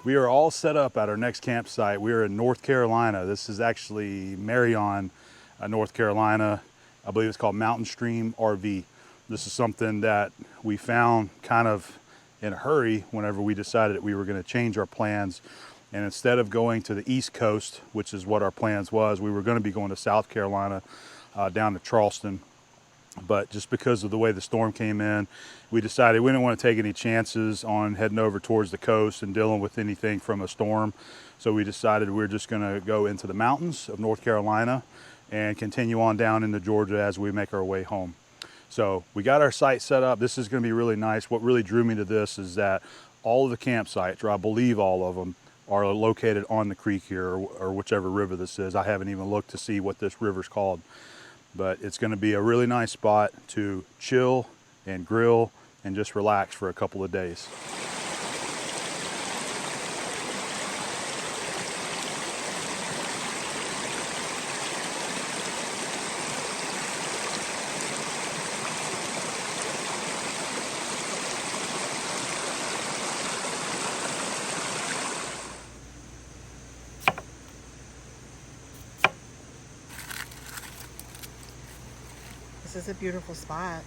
We are all set up at our next campsite. We are in North Carolina. This is actually Marion, North Carolina. I believe it's called Mountain Stream RV. This is something that we found kind of in a hurry whenever we decided that we were going to change our plans. And instead of going to the East Coast, which is what our plans was, we were going to be going to South Carolina, down to Charleston. But just because of the way the storm came in, we decided we didn't want to take any chances on heading over towards the coast and dealing with anything from a storm. So we decided we're just going to go into the mountains of North Carolina and continue on down into Georgia as we make our way home. So we got our site set up. This is going to be really nice. What really drew me to this is that all of the campsites, or I believe all of them, are located on the creek here, or whichever river this is. I haven't even looked to see what this river's called. But it's going to be a really nice spot to chill and grill and just relax for a couple of days. This is a beautiful spot.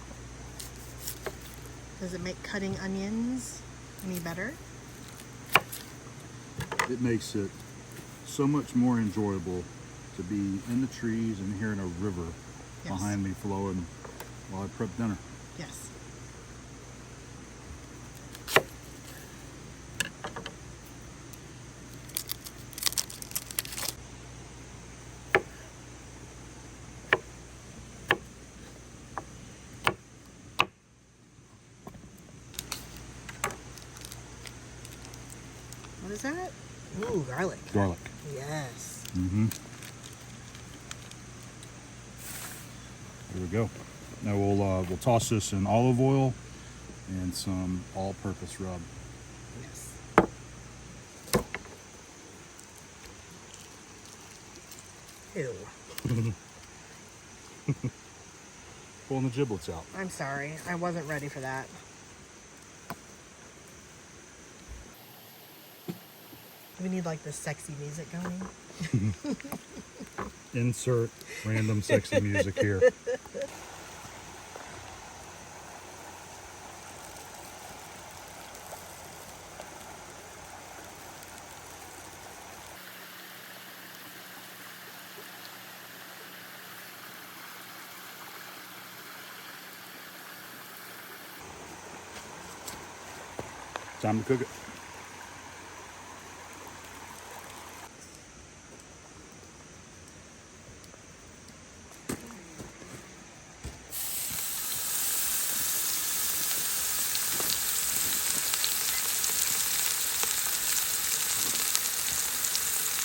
Does it make cutting onions any better? It makes it so much more enjoyable to be in the trees and hearing a river behind me flowing while I prep dinner. Yes. What is that? Ooh, garlic. Garlic. Yes. Mm-hmm. There we go. Now we'll toss this in olive oil and some all-purpose rub. Yes. Ew. Pulling the giblets out. I'm sorry. I wasn't ready for that. We need like the sexy music going. Insert random sexy music here. Time to cook it.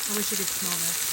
I wish you could smell this.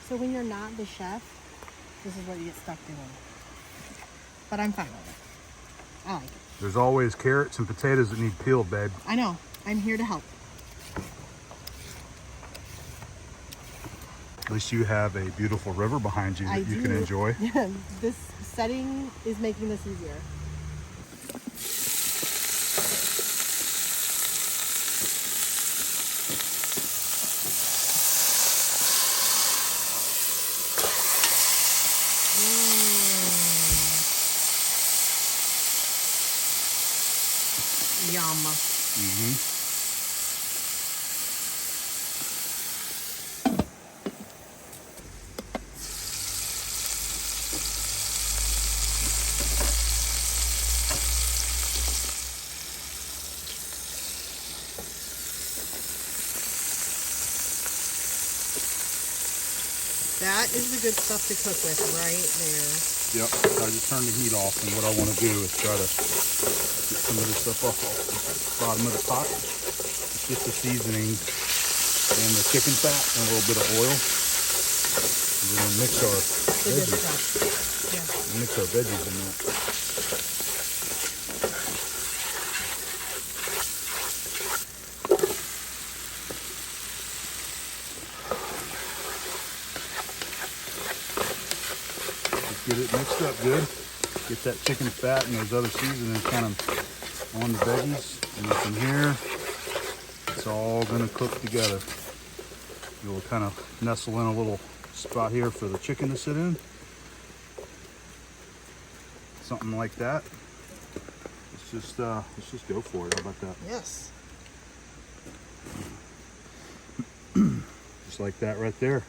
So when you're not the chef, this is what you get stuck doing. But I'm fine with it. I like it. There's always carrots and potatoes that need peeled, babe. I know. I'm here to help. At least you have a beautiful river behind you that you can enjoy. This setting is making this easier. Yum. Mm-hmm. That is the good stuff to cook with right there. Yep, so I just turned the heat off, and what I want to do is try to get some of this stuff off the bottom of the pot. It's just the seasoning and the chicken fat and a little bit of oil. And then we'll mix our The good veggies. stuff. Yeah. Mix our veggies in that. Just get it mixed up good. Get that chicken fat and those other seasonings kind of on the veggies. And then from here, it's all gonna cook together. You'll kind of nestle in a little spot here for the chicken to sit in. Something like that. Let's just go for it. How about that? Yes. Just like that right there.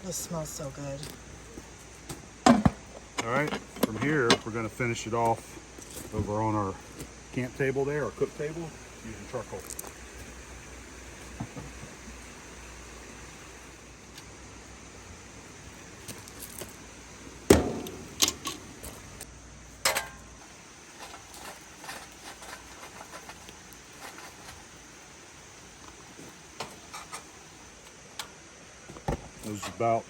This smells so good. All right, from here, we're gonna finish it off over on our camp table there, our cook table, using charcoal. Those that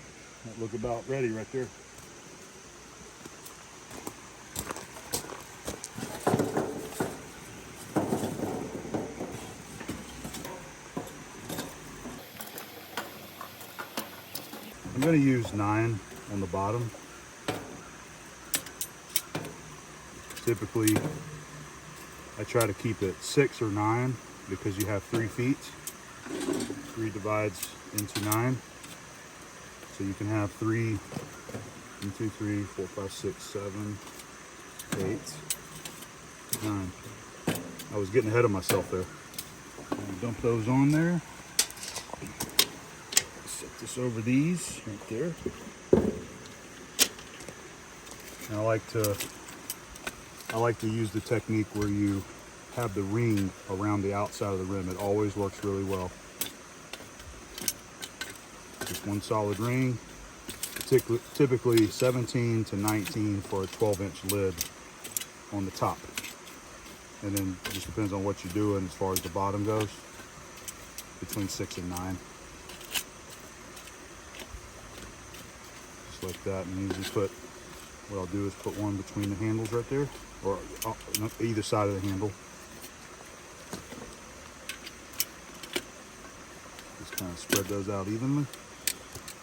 look about ready right there. I'm going to use 9 on the bottom. Typically, I try to keep it 6 or 9 because you have 3 feet. 3 divides into 9. So you can have 3, 1, 2, 3, 4, 5, 6, 7, 8, 9. I was getting ahead of myself there. Dump those on there. Set this over these right there. And I like to use the technique where you have the ring around the outside of the rim. It always works really well. Just one solid ring, typically 17 to 19 for a 12-inch lid on the top. And then it just depends on what you're doing as far as the bottom goes, between 6 and 9. Just like that, and usually what I'll do is put one between the handles right there, or either side of the handle. Just kind of spread those out evenly.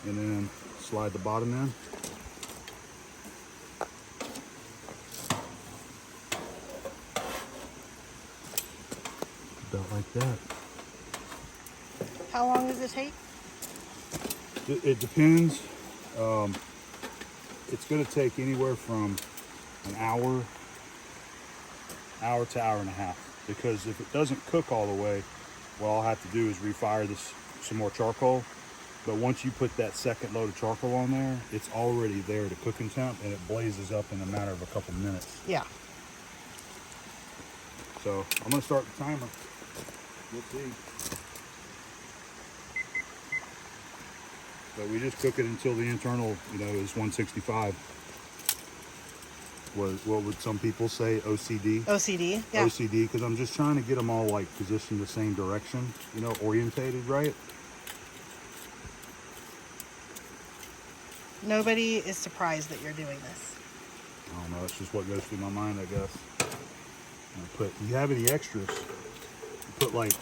And then slide the bottom in. About like that. How long does it take? It depends. It's going to take anywhere from an hour to hour and a half. Because if it doesn't cook all the way, what I'll have to do is refire this some more charcoal. But once you put that second load of charcoal on there, it's already there to cooking temp, and it blazes up in a matter of a couple minutes. Yeah. So I'm gonna start the timer. Let's see. But we just cook it until the internal, is 165. What would some people say? OCD? OCD, yeah. OCD, because I'm just trying to get them all like positioned the same direction, orientated right. Nobody is surprised that you're doing this. I don't know, it's just what goes through my mind, I guess. If you have any extras, put like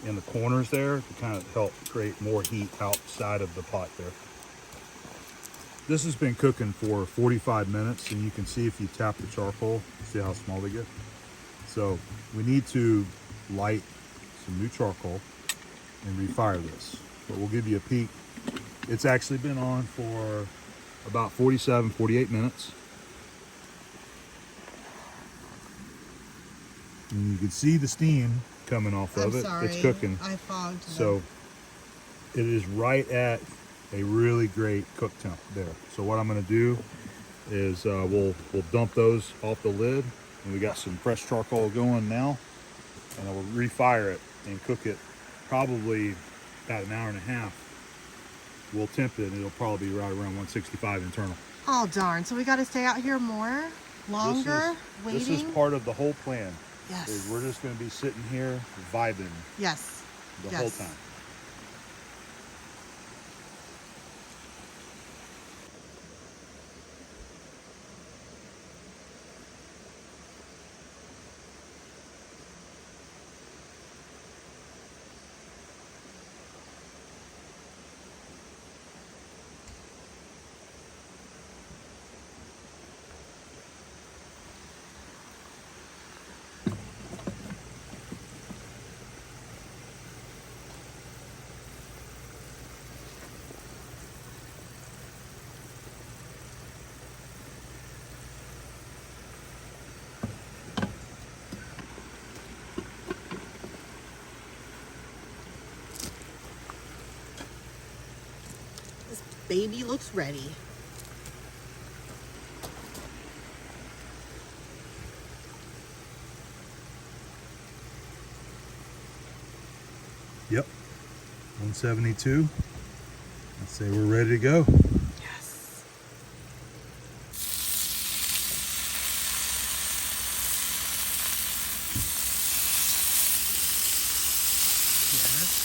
in the corners there to kind of help create more heat outside of the pot there. This has been cooking for 45 minutes, and you can see if you tap the charcoal, see how small they get. So we need to light some new charcoal and refire this. But we'll give you a peek. It's actually been on for about 47, 48 minutes. And you can see the steam coming off of it. Sorry, it's cooking. I fogged them. So it is right at a really great cook temp there. So what I'm going to do is we'll dump those off the lid, and we got some fresh charcoal going now, and I will refire it and cook it probably about an hour and a half we'll temp it and it'll probably be right around 165 internal. Oh darn, so we got to stay out here more, longer, waiting? This is part of the whole plan. Yes. Is we're just going to be sitting here vibing Yes. the whole time. This baby looks ready. Yep, 172. Let's say we're ready to go. Yes. Yes.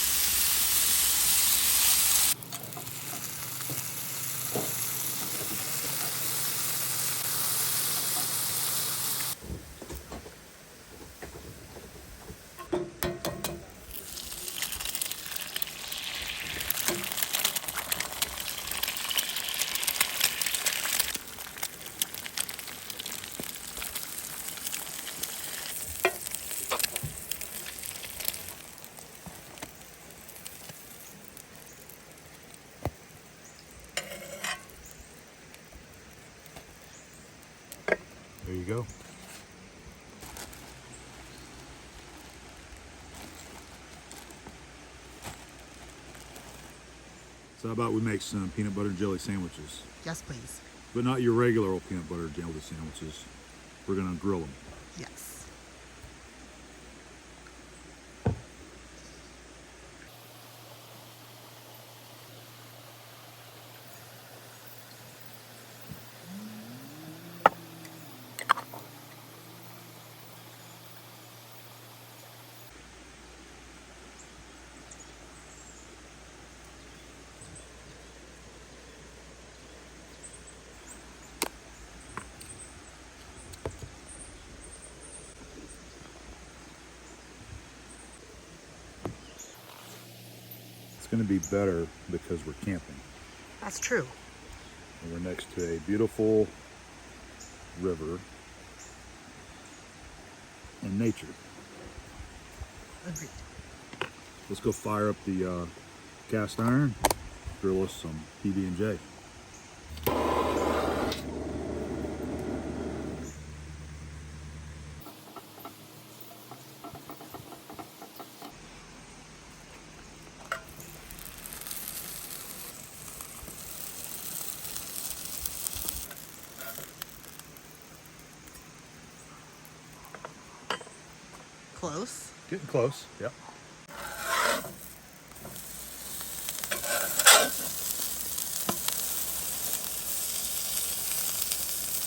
There you go. So how about we make some peanut butter and jelly sandwiches? Yes, please. But not your regular old peanut butter and jelly sandwiches. We're gonna grill them. Yes. It's gonna be better because we're camping. That's true. And we're next to a beautiful river and nature. Agreed. Let's go fire up the cast iron, grill us some PB&J. Close. Getting close, yep.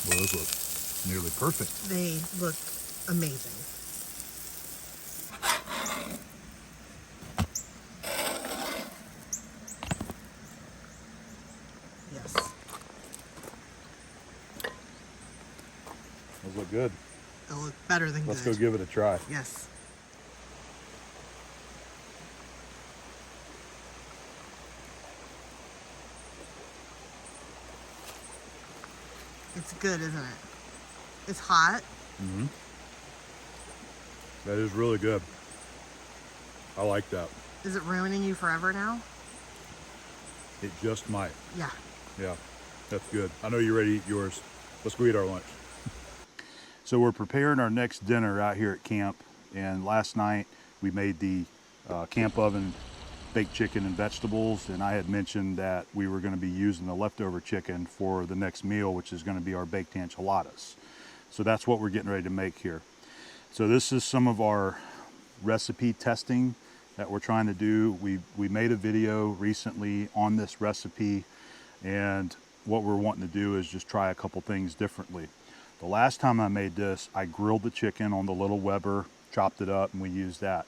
Well, those look nearly perfect. They look amazing. Yes. Those look good. They'll look better than Let's good. go give it a try. Yes. It's good, isn't it? It's hot. Mm-hmm. That is really good. I like that. Is it ruining you forever now? It just might. Yeah. Yeah, that's good. I know you're ready to eat yours. Let's go eat our lunch. So we're preparing our next dinner out here at camp. And last night we made the camp oven baked chicken and vegetables. And I had mentioned that we were going to be using the leftover chicken for the next meal, which is going to be our baked enchiladas. So that's what we're getting ready to make here. So this is some of our recipe testing that we're trying to do. We made a video recently on this recipe, and what we're wanting to do is just try a couple things differently. The last time I made this, I grilled the chicken on the little Weber, chopped it up, and we used that.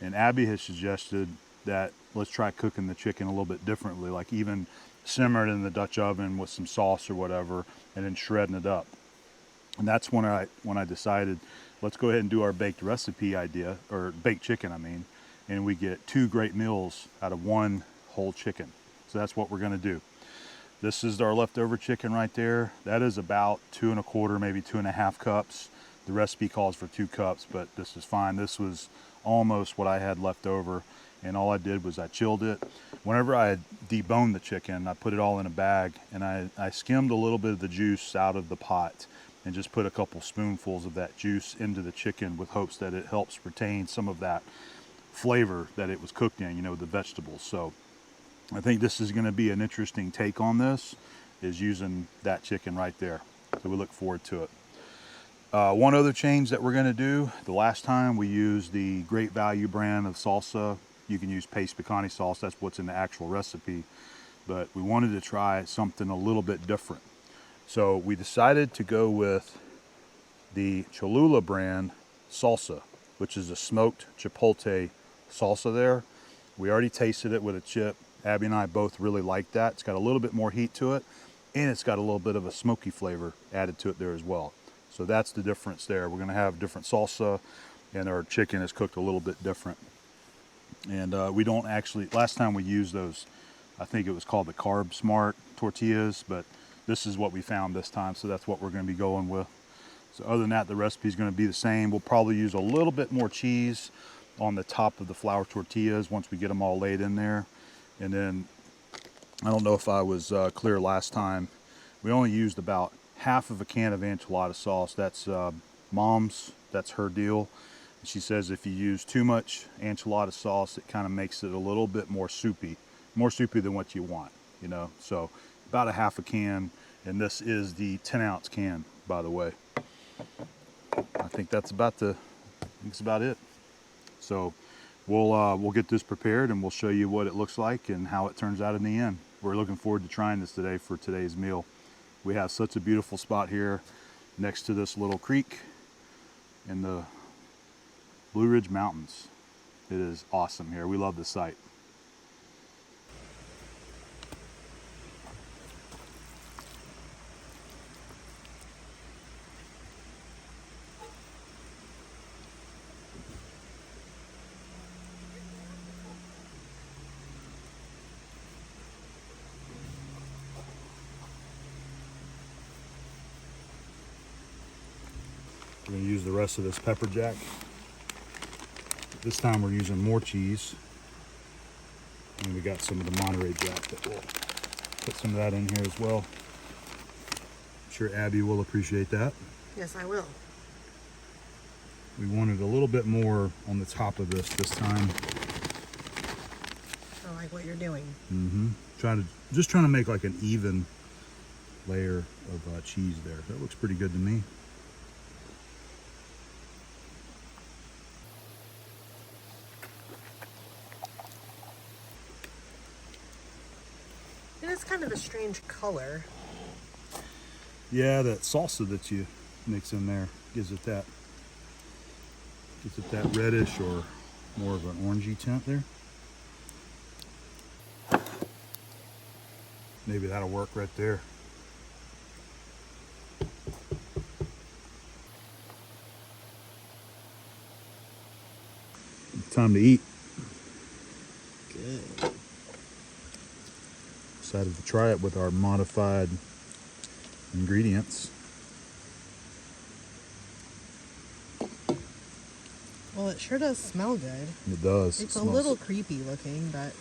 And Abby has suggested that let's try cooking the chicken a little bit differently, like even simmer it in the Dutch oven with some sauce or whatever, and then shredding it up. And that's when I decided, let's go ahead and do our baked recipe idea, or baked chicken, I mean, and we get 2 great meals out of 1 whole chicken. So that's what we're gonna do. This is our leftover chicken right there. That is about 2 1/4, maybe 2.5 cups. The recipe calls for 2 cups, but this is fine. This was almost what I had left over, and all I did was I chilled it. Whenever I had deboned the chicken, I put it all in a bag, and I skimmed a little bit of the juice out of the pot and just put a couple spoonfuls of that juice into the chicken with hopes that it helps retain some of that flavor that it was cooked in, you know, the vegetables. So I think this is going to be an interesting take on this, is using that chicken right there. So we look forward to it. One other change that we're going to do, the last time we used the Great Value brand of salsa. You can use paste picante sauce, that's what's in the actual recipe. But we wanted to try something a little bit different. So we decided to go with the Cholula brand salsa, which is a smoked chipotle salsa there. We already tasted it with a chip. Abby and I both really like that. It's got a little bit more heat to it, and it's got a little bit of a smoky flavor added to it there as well. So that's the difference there. We're gonna have different salsa, and our chicken is cooked a little bit different. And we don't actually, last time we used those, I think it was called the Carb Smart tortillas, but this is what we found this time, so that's what we're gonna be going with. So other than that, the recipe is gonna be the same. We'll probably use a little bit more cheese on the top of the flour tortillas once we get them all laid in there. And then, I don't know if I was clear last time, we only used about half of a can of enchilada sauce. That's Mom's, that's her deal. She says if you use too much enchilada sauce, it kind of makes it a little bit more soupy than what you want, you know. So about a half a can, and this is the 10-ounce can, by the way. I think that's about it. So we'll get this prepared, and we'll show you what it looks like and how it turns out in the end. We're looking forward to trying this today for today's meal. We have such a beautiful spot here next to this little creek in the Blue Ridge Mountains. It is awesome here. We love the site. We're going to use the rest of this pepper jack. This time we're using more cheese. And we got some of the Monterey Jack that we'll put some of that in here as well. I'm sure Abby will appreciate that. Yes, I will. We wanted a little bit more on the top of this time. I like what you're doing. Just trying to make like an even layer of cheese there. That looks pretty good to me. It is kind of a strange color. Yeah, that salsa that you mix in there gives it that reddish or more of an orangey tint there. Maybe that'll work right there. Time to eat. Good. Decided to try it with our modified ingredients. Well, it sure does smell good. It does. It's a little creepy looking, but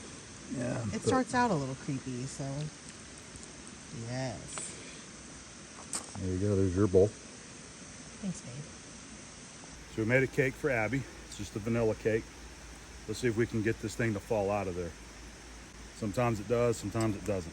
yeah, it starts out a little creepy, so yes. There you go. There's your bowl. Thanks, babe. So we made a cake for Abby. It's just a vanilla cake. Let's see if we can get this thing to fall out of there. Sometimes it does, sometimes it doesn't.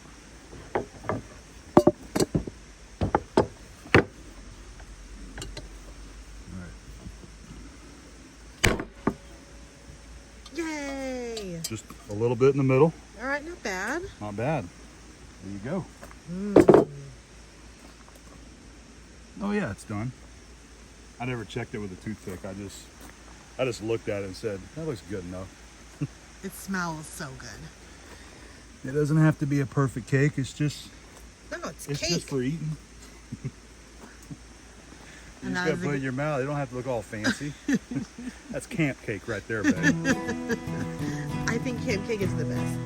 Yay! Just a little bit in the middle. All right, not bad. Not bad. There you go. Oh yeah, it's done. I never checked it with a toothpick. I just looked at it and said, that looks good enough. It smells so good. It doesn't have to be a perfect cake. It's just No, it's it's cake. just for eating. You And just that gotta is put it a- in your mouth. You don't have to look all fancy. That's camp cake right there, babe. I think camp cake is the best.